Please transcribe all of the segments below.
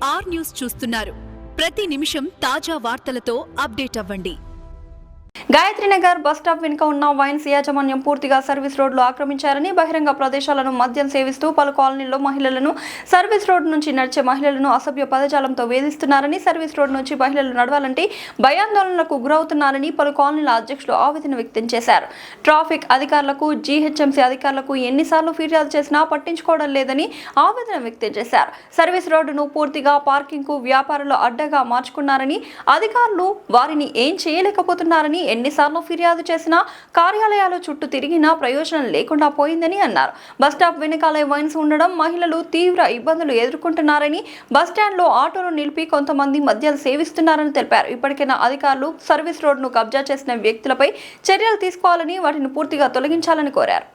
Are news చూస్తున్నారు. ప్రతి నిమిషం తాజా వార్తలతో అప్డేట్ అవ్వండి. గాయత్రీనగర్ బస్టాప్ వెనుక ఉన్న వైన్స్ యాజమాన్యం పూర్తిగా సర్వీస్ రోడ్లు ఆక్రమించారని, బహిరంగ ప్రదేశాలను మద్యం సేవిస్తూ పలు కాలనీల్లో మహిళలను, సర్వీస్ రోడ్ నుంచి నడిచే మహిళలను అసభ్య పదజాలంతో వేధిస్తున్నారని, సర్వీస్ రోడ్ నుంచి మహిళలు నడవాలంటే భయాందోళనలకు గురవుతున్నారని పలు కాలనీల అధ్యక్షులు ఆవేదన వ్యక్తం చేశారు. ట్రాఫిక్ అధికారులకు, జీహెచ్ఎంసీ అధికారులకు ఎన్నిసార్లు ఫిర్యాదు చేసినా పట్టించుకోవడం లేదని ఆవేదన వ్యక్తం చేశారు. సర్వీస్ రోడ్డును పూర్తిగా పార్కింగ్కు వ్యాపారులు అడ్డగా మార్చుకున్నారని, అధికారులు వారిని ఏం చేయలేకపోతున్నారని, ఎన్నిసార్లు ఫిర్యాదు చేసినా కార్యాలయాల చుట్టూ తిరిగినా ప్రయోజనం లేకుండా పోయిందని అన్నారు. బస్టాప్ వెనకాలే వైన్స్ ఉండడం మహిళలు తీవ్ర ఇబ్బందులు ఎదుర్కొంటున్నారని, బస్టాండ్లో ఆటోలు నిలిపి కొంతమంది మద్యాలు సేవిస్తున్నారని తెలిపారు. ఇప్పటికైనా అధికారులు సర్వీస్ రోడ్డును కబ్జా చేసిన వ్యక్తులపై చర్యలు తీసుకోవాలని, వాటిని పూర్తిగా తొలగించాలని కోరారు.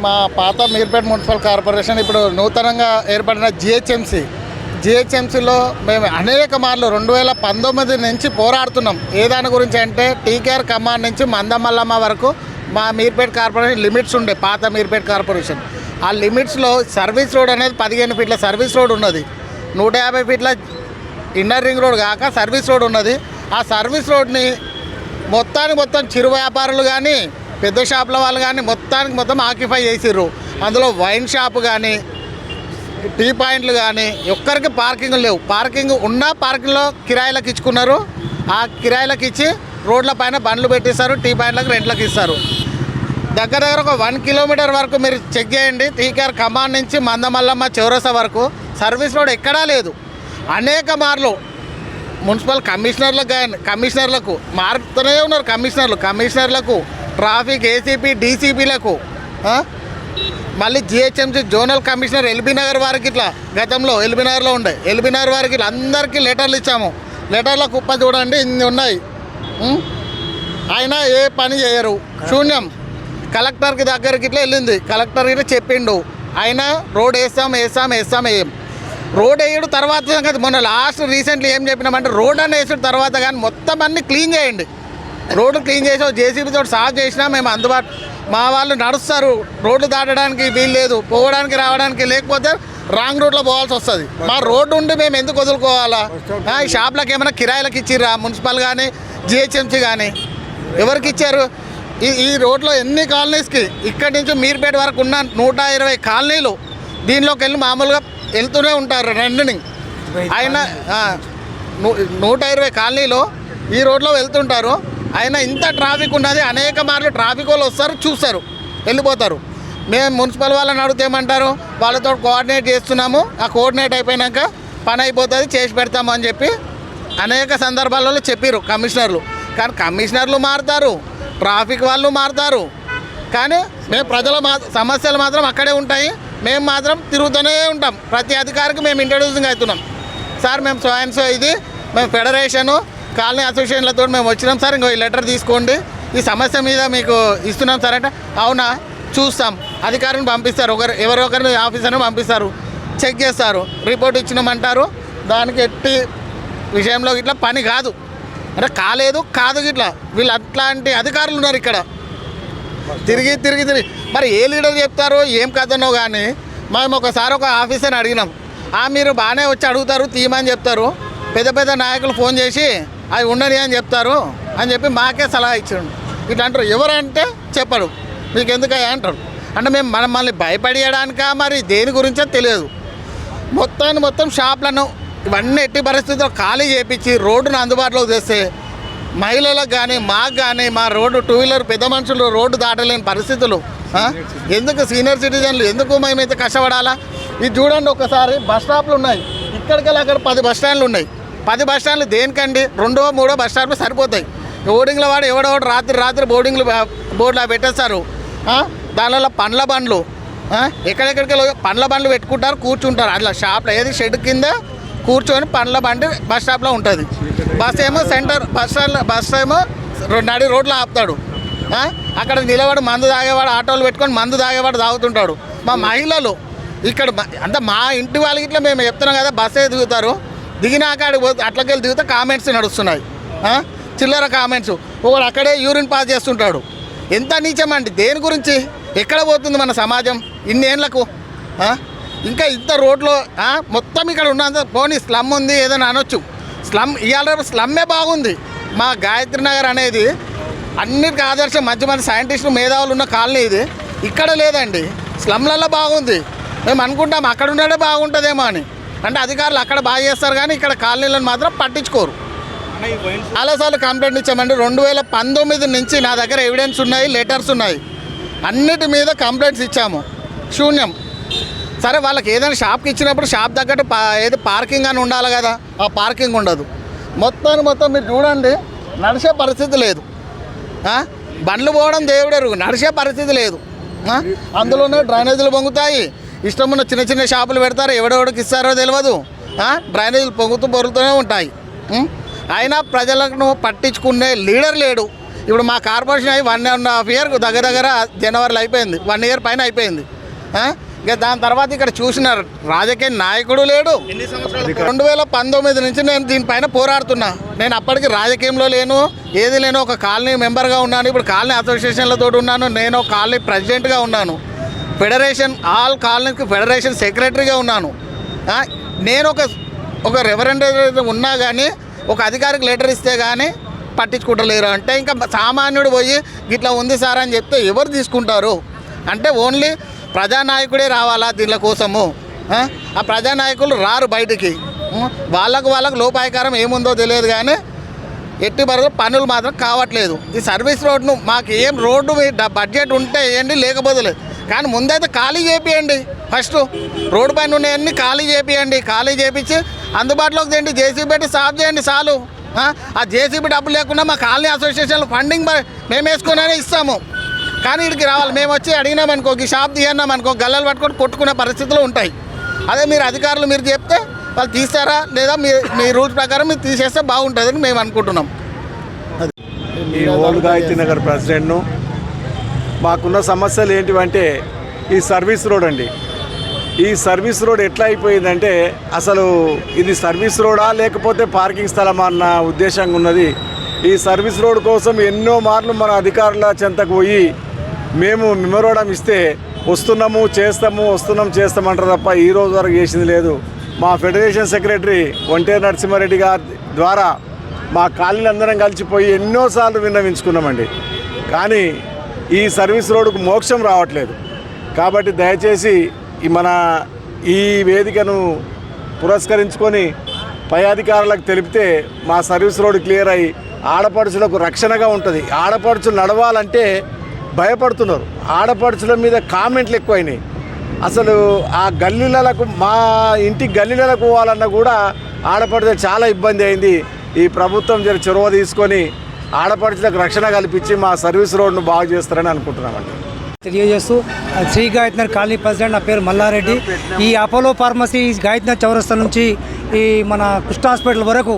మా పాత మీర్పేట మున్సిపల్ కార్పొరేషన్ ఇప్పుడు నూతనంగా ఏర్పడిన జిహెచ్ఎంసీలో మేము అనేక మార్లు 2019 నుంచి పోరాడుతున్నాం. ఏ దాని గురించి అంటే టీకేఆర్ కమాండ్ నుంచి మందమల్లమ్మ వరకు మా మీర్పేట కార్పొరేషన్ లిమిట్స్ ఉండే పాత మీర్పేట కార్పొరేషన్. ఆ లిమిట్స్లో సర్వీస్ రోడ్ అనేది 15 ఫీట్ల సర్వీస్ రోడ్ ఉన్నది, 150 ఫీట్ల ఇన్నర్ రింగ్ రోడ్ కాక సర్వీస్ రోడ్ ఉన్నది. ఆ సర్వీస్ రోడ్ని మొత్తం చిరు వ్యాపారులు కానీ పెద్ద షాపుల వాళ్ళు కానీ మొత్తం ఆక్యుపై చేసిర్రు. అందులో వైన్ షాపు కానీ టీ పాయింట్లు కానీ ఒక్కరికి పార్కింగ్ లేవు. పార్కింగ్ ఉన్నా పార్కింగ్లో కిరాయిలకు ఇచ్చుకున్నారు. ఆ కిరాయిలకు ఇచ్చి రోడ్ల పైన బండ్లు పెట్టిస్తారు, టీ పాయింట్లకు రెంట్లకు ఇస్తారు. దగ్గర ఒక 1 కిలోమీటర్ వరకు మీరు చెక్ చేయండి. టీకేఆర్ కమాండ్ నుంచి మందమల్లమ్మ చౌరసా వరకు సర్వీస్ రోడ్ ఎక్కడా లేదు. అనేక మార్లు మున్సిపల్ కమిషనర్లకు మారుతూనే ఉన్నారు. కమిషనర్లకు ట్రాఫిక్ ఏసీపీ డీసీపీలకు మళ్ళీ GHMC zonal commissioner LB Nagar వారికి ఇట్లా గతంలో ఎల్బీ నగర్లో ఉండే ఎల్బీ నగర్ వారికి ఇట్లా అందరికీ లెటర్లు ఇచ్చాము. లెటర్ల కుప్ప చూడండి ఇన్ని ఉన్నాయి. ఆయన ఏ పని చేయరు, శూన్యం. కలెక్టర్కి దగ్గరికి ఇట్లా వెళ్ళింది, కలెక్టర్ ఇట్లా చెప్పిండు, ఆయన రోడ్ వేస్తాం రోడ్ వేయడు తర్వాత సంగతి. మొన్న లాస్ట్ రీసెంట్లీ ఏం చెప్పినామంటే రోడ్ అని వేసిన తర్వాత కానీ మొత్తం అన్నీ క్లీన్ చేయండి. రోడ్డు క్లీన్ చేసి జేసీబీతో సాఫ్ చేసినా మేము అందుబాటు మా వాళ్ళు నడుస్తారు. రోడ్డు దాటడానికి వీలు లేదు, పోవడానికి రావడానికి, లేకపోతే రాంగ్ రూట్లో పోవాల్సి వస్తుంది. మా రోడ్డు ఉండి మేము ఎందుకు వదులుకోవాలా? ఈ షాప్లకు ఏమైనా కిరాయిలకు ఇచ్చిర్రా మున్సిపల్ కానీ జిహెచ్ఎంసీ కానీ? ఎవరికి ఇచ్చారు? ఈ రోడ్లో ఎన్ని కాలనీస్కి ఇక్కడి నుంచి మీర్పేట వరకు ఉన్న 120 కాలనీలు దీనిలోకి వెళ్ళి మామూలుగా వెళ్తూనే ఉంటారు. రెండుని ఆయన 120 కాలనీలో ఈ రోడ్లో వెళ్తుంటారు. అయినా ఇంత ట్రాఫిక్ ఉన్నది. అనేక మార్లు ట్రాఫిక్ వాళ్ళు వస్తారు, చూస్తారు, వెళ్ళిపోతారు. మేము మున్సిపల్ వాళ్ళని అడుగుతేమంటారు, వాళ్ళతో కోఆర్డినేట్ చేస్తున్నాము, ఆ కోఆర్డినేట్ అయిపోయాక పని అయిపోతుంది, చేసి పెడతాము అని చెప్పి అనేక సందర్భాలలో చెప్పారు కమిషనర్లు. కానీ కమిషనర్లు మారుతారు, ట్రాఫిక్ వాళ్ళు మారుతారు, కానీ మేము ప్రజల సమస్యలు మాత్రం అక్కడే ఉంటాయి. మేము మాత్రం తిరుగుతూనే ఉంటాం. ప్రతి అధికారికి మేము ఇంట్రడ్యూసింగ్ అవుతున్నాం. సార్ మేము సో ఇది మేము ఫెడరేషను కాలనీ అసోసియేషన్లతో మేము వచ్చినాం సార్, ఇంకో ఈ లెటర్ తీసుకోండి, ఈ సమస్య మీద మీకు ఇస్తున్నాం సార్ అంటే, అవునా చూస్తాం, అధికారిని పంపిస్తారు, ఎవరొకరిని ఆఫీసర్ని పంపిస్తారు, చెక్ చేస్తారు, రిపోర్ట్ ఇచ్చినామంటారు. దానికి ఎట్టి విషయంలో ఇట్లా పని కాదు అంటే కాదు ఇట్లా వీళ్ళు అట్లాంటి అధికారులు ఉన్నారు ఇక్కడ. తిరిగి మరి ఏ లీడర్ చెప్తారో ఏం కథనో కానీ మేము ఒకసారి ఒక ఆఫీసర్ని అడిగినాం. మీరు బాగానే వచ్చి అడుగుతారు, తీయమని చెప్తారు, పెద్ద నాయకులు ఫోన్ చేసి అవి ఉండని అని చెప్తారు అని చెప్పి మాకే సలహా ఇచ్చాడు. ఇట్లా అంటారు. ఎవరంటే చెప్పరు, మీకు ఎందుకయ్యా అంటారు. అంటే మేము మనల్ని భయపడేయడానికా మరి దేని గురించో తెలియదు. మొత్తం షాప్లను ఇవన్నీ ఎట్టి పరిస్థితుల్లో ఖాళీ చేయించి రోడ్డును అందుబాటులోకి తెస్తే మహిళలకు కానీ మాకు కానీ మా రోడ్డు టూ వీలర్ పెద్ద మనుషులు రోడ్డు దాటలేని పరిస్థితులు. ఎందుకు సీనియర్ సిటిజన్లు ఎందుకు మేమైతే కష్టపడాలా? ఇది చూడండి, ఒకసారి బస్ స్టాప్లు ఉన్నాయి, ఇక్కడికెళ్ళి అక్కడ 10 బస్ స్టాండ్లు ఉన్నాయి. 10 బస్ స్టాండ్లు దేనికండి? 2వ 3వ బస్ స్టాండ్లు సరిపోతాయి. బోర్డింగ్ల వాడు ఎవడోడు రాత్రి బోర్డింగ్లు బోర్డులా పెట్టేస్తారు. దానివల్ల పండ్ల బండ్లు ఎక్కడెక్కడికి పండ్ల బండ్లు పెట్టుకుంటారు, కూర్చుంటారు అట్లా షాప్లో, ఏది షెడ్ కింద కూర్చొని పండ్ల బండి బస్ స్టాప్లో ఉంటుంది. బస్ ఏమో బస్ ఏమో నడి రోడ్లో ఆపుతాడు. అక్కడ నిలబడి మందు తాగేవాడు, ఆటోలు పెట్టుకొని మందు తాగేవాడు తాగుతుంటాడు. మా మహిళలు ఇక్కడ అంటే మా ఇంటి వాళ్ళకి ఇట్లా మేము చెప్తున్నాం కదా, బస్సే దిగుతారు, దిగినాక అట్లకెళ్ళి దిగితే కామెంట్స్ నడుస్తున్నాయి, చిల్లర కామెంట్స్. ఒకడు అక్కడే యూరిన్ పాస్ చేస్తుంటాడు. ఎంత నీచమండి! దేని గురించి? ఎక్కడ పోతుంది మన సమాజం ఇన్నేళ్లకు? ఇంకా ఇంత రోడ్లో మొత్తం ఇక్కడ ఉన్నంత పోనీ స్లమ్ ఉంది ఏదైనా అనొచ్చు. ఇవాళ స్లమ్మే బాగుంది. మా గాయత్రి నగర్ అనేది అన్నిటికీ ఆదర్శం, మంచి సైంటిస్టులు మేధావులు ఉన్న కాలనీ ఇది. ఇక్కడ లేదండి, స్లమ్లలో బాగుంది. మేము అనుకుంటాం అక్కడ ఉండడే బాగుంటుందేమో అని. అంటే అధికారులు అక్కడ బాగా చేస్తారు కానీ ఇక్కడ కాలనీలను మాత్రం పట్టించుకోరు. చాలాసార్లు కంప్లైంట్ ఇచ్చామండి. 2019 నుంచి నా దగ్గర ఎవిడెన్స్ ఉన్నాయి, లెటర్స్ ఉన్నాయి, అన్నిటి మీద కంప్లైంట్స్ ఇచ్చాము, శూన్యం. సరే వాళ్ళకి ఏదైనా షాప్కి ఇచ్చినప్పుడు షాప్ తగ్గట్టు ఏది పార్కింగ్ అని ఉండాలి కదా, ఆ పార్కింగ్ ఉండదు. మొత్తం మీరు చూడండి, నడిచే పరిస్థితి లేదు. బండ్లు పోవడం దేవుడెరుగు, నడిచే పరిస్థితి లేదు. అందులోనే డ్రైనేజీలు పొంగుతాయి, ఇష్టం ఉన్న చిన్న షాపులు పెడతారు, ఎవడెవడికి ఇస్తారో తెలియదు. డ్రైనేజీలు పొరులుతూనే ఉంటాయి. అయినా ప్రజలను పట్టించుకునే లీడర్ లేడు. ఇప్పుడు మా కార్పొరేషన్ అయ్యి 1.5 year దగ్గర జనవరిలో అయిపోయింది, 1 year పైన అయిపోయింది. ఇక దాని తర్వాత ఇక్కడ చూసిన రాజకీయ నాయకుడు లేడు. 2019 నుంచి నేను దీనిపైన పోరాడుతున్నా. నేను అప్పటికి రాజకీయంలో లేను, ఏది లేను, ఒక కాలనీ మెంబర్గా ఉన్నాను. ఇప్పుడు కాలనీ అసోసియేషన్లతో ఉన్నాను. నేను కాలనీ ప్రెసిడెంట్గా ఉన్నాను. ఫెడరేషన్ ఆల్ కాలనీకి ఫెడరేషన్ సెక్రటరీగా ఉన్నాను. నేను ఒక రెఫరెండేటివ్ ఉన్నా కానీ ఒక అధికారికి లెటర్ ఇస్తే కానీ పట్టించుకుంటలేరు. అంటే ఇంకా సామాన్యుడు పోయి ఇట్లా ఉంది సార్ అని చెప్తే ఎవరు తీసుకుంటారు? అంటే ఓన్లీ ప్రజానాయకుడే రావాలా దీనిల కోసము? ఆ ప్రజానాయకులు రారు బయటికి. వాళ్ళకు లోపాయకారం ఏముందో తెలియదు కానీ ఎట్టి బరువు పనులు మాత్రం కావట్లేదు. ఈ సర్వీస్ రోడ్ను మాకు ఏం రోడ్డు బడ్జెట్ ఉంటే వేయండి, లేకపోతే లేదు. కానీ ముందైతే ఖాళీ చేపియండి. ఫస్ట్ రోడ్డు పైన ఉన్నాయన్నీ ఖాళీ చేపియండి. ఖాళీ చేపించి అందుబాటులోకి తెండి, జేసీబీ పెట్టి సాఫ్ చేయండి చాలు. ఆ జేసీబీ డబ్బులు లేకుండా మా కాలనీ అసోసియేషన్లో ఫండింగ్ మేము వేసుకునే ఇస్తాము. కానీ ఇక్కడికి రావాలి. మేము వచ్చి అడిగినామనుకో, ఈ షాప్ తీయన్నామనుకో, గల్లలు పట్టుకొని కొట్టుకునే పరిస్థితులు ఉంటాయి. అదే మీరు అధికారులు మీరు చెప్తే వాళ్ళు తీస్తారా లేదా మీ రూల్స్ ప్రకారం మీరు తీసేస్తే బాగుంటుందని మేము అనుకుంటున్నాం. ఈ ఓల్డ్ గాయత్రి నగర్ ప్రెసిడెంట్ను. మాకున్న సమస్యలు ఏంటివంటే ఈ సర్వీస్ రోడ్ అండి. ఈ సర్వీస్ రోడ్ ఎట్లా అయిపోయిందంటే అసలు ఇది సర్వీస్ రోడా లేకపోతే పార్కింగ్ స్థలమా అన్న ఉద్దేశంగా ఉన్నది. ఈ సర్వీస్ రోడ్ కోసం ఎన్నో మార్లు మన అధికారుల చెంతకు పోయి మేము మెమోరాండం ఇస్తే వస్తున్నాము చేస్తామంటారు తప్ప ఈ రోజు వరకు చేసింది లేదు. మా ఫెడరేషన్ సెక్రటరీ ఒంటేరు నరసింహారెడ్డి గారి ద్వారా మా కాలనీలందరం కలిసిపోయి ఎన్నోసార్లు విన్నవించుకున్నామండి. కానీ ఈ సర్వీస్ రోడ్డుకు మోక్షం రావట్లేదు. కాబట్టి దయచేసి ఈ వేదికను పురస్కరించుకొని పై అధికారులకు తెలిపితే మా సర్వీస్ రోడ్డు క్లియర్ అయ్యి ఆడపడుచులకు రక్షణగా ఉంటుంది. ఆడపడుచులు నడవాలంటే భయపడుతున్నారు. ఆడపడుచుల మీద కామెంట్లు ఎక్కువైనాయి. అసలు ఆ గల్లీలకు మా ఇంటి గల్లీలకు పోవాలన్నా కూడా ఆడపడుచులకు చాలా ఇబ్బంది అయింది. ఈ ప్రభుత్వం చొరవ తీసుకొని ఆడపడుచులకు రక్షణ కల్పించి మా సర్వీస్ రోడ్ను బాగు చేస్తారని అనుకుంటున్నామండి. తెలియజేస్తూ శ్రీ గాయత్నగర్ కాలనీ ప్రెసిడెంట్, నా పేరు మల్లారెడ్డి. ఈ అపోలో ఫార్మసీ గాయత్నగర్ చౌరస్తా నుంచి ఈ మన కృష్ణ హాస్పిటల్ వరకు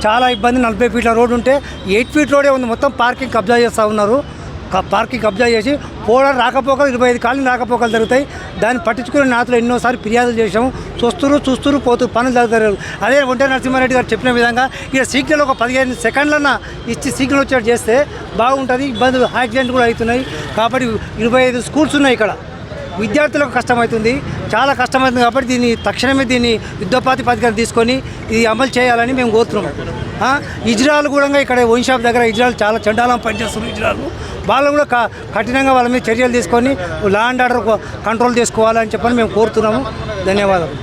చాలా ఇబ్బంది. 40 ఫీట్ల రోడ్డు ఉంటే 8 ఫీట్ రోడే ఉంది. మొత్తం పార్కింగ్ కబ్జా చేస్తూ ఉన్నారు. పార్కింగ్ కబ్జా చేసి పోవడం రాకపోకలు 25 కాలనీ రాకపోకలు జరుగుతాయి. దాన్ని పట్టించుకునే నాతో ఎన్నోసార్లు ఫిర్యాదులు చేసాము. చూస్తూ పోతూ పనులు జరుగుతారు. అదే ఒంటే నరసింహారెడ్డి గారు చెప్పిన విధంగా ఇక్కడ సిగ్నల్ ఒక 15 సెకండ్లన్నా ఇచ్చి సిగ్నల్ వచ్చేట్టు చేస్తే బాగుంటుంది. ఇబ్బందులు యాక్సిడెంట్ కూడా అవుతున్నాయి. కాబట్టి 25 స్కూల్స్ ఉన్నాయి ఇక్కడ. విద్యార్థులకు కష్టమవుతుంది, చాలా కష్టమవుతుంది. కాబట్టి తక్షణమే దీన్ని యుద్ధప్రాతిపదికన తీసుకొని ఇది అమలు చేయాలని మేము కోరుతున్నాం. ఇజ్రాయల్ కూడా ఇక్కడ వైన్ షాప్ దగ్గర ఇజ్రాయల్ చాలా చండాలం పనిచేస్తున్నారు. ఇజ్రాయల్ వాళ్ళు కూడా కఠినంగా వాళ్ళ మీద చర్యలు తీసుకొని లా అండ్ ఆర్డర్ కంట్రోల్ చేసుకోవాలని చెప్పని మేము కోరుతున్నాము. ధన్యవాదాలు.